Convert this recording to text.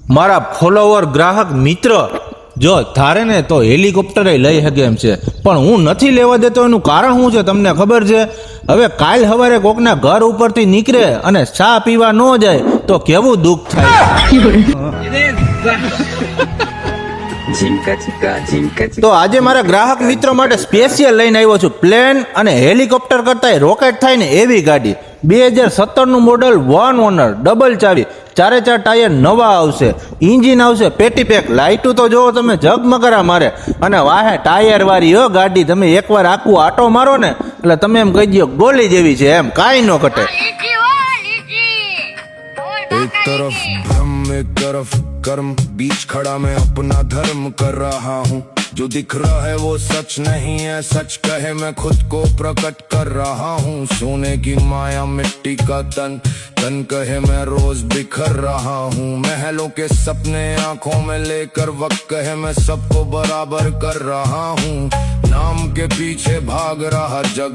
મારા ફોલોવર ગ્રાહક મિત્ર જો ધારે ને તો હેલિકોપ્ટરે લઈ શકે એમ છે, પણ હું નથી લેવા દેતો. એનું કારણ શું છે તમને ખબર છે? હવે કાલ સવારે કોકના ઘર ઉપરથી નીકળે અને ચા પીવા ન જાય તો કેવું દુઃખ થાય. તો આજે મારા ગ્રાહક મિત્રો માટે સ્પેશિયલ લઈને આવ્યો છું. પ્લેન અને હેલિકોપ્ટર કરતા રોકેટ થાય ને એવી ગાડી. 2017 નું મોડલ, 1 ઓનર, ડબલ ચાવી, 4 ટાયર નવા આવશે, ઇન્જિન આવશે પેટી પેક, લાઇટું તો જોવો તમે ઝગમગરા મારે, અને વાહે ટાયર વાળી હો ગાડી. તમે એકવાર આખું આટો મારો ને એટલે તમે એમ કહી દો ગોલી જેવી છે, એમ કાંઈ ન ઘટે. एक तरफ भ्रम एक तरफ कर्म, बीच खड़ा मैं अपना धर्म कर रहा हूँ. जो दिख रहा है वो सच नहीं है, सच कहे मैं खुद को प्रकट कर रहा हूँ. सोने की माया मिट्टी का तन, तन कहे मैं रोज बिखर रहा हूँ. महलों के सपने आंखों में लेकर वक्त कहे मैं सबको बराबर कर रहा हूँ. नाम के पीछे भाग रहा जग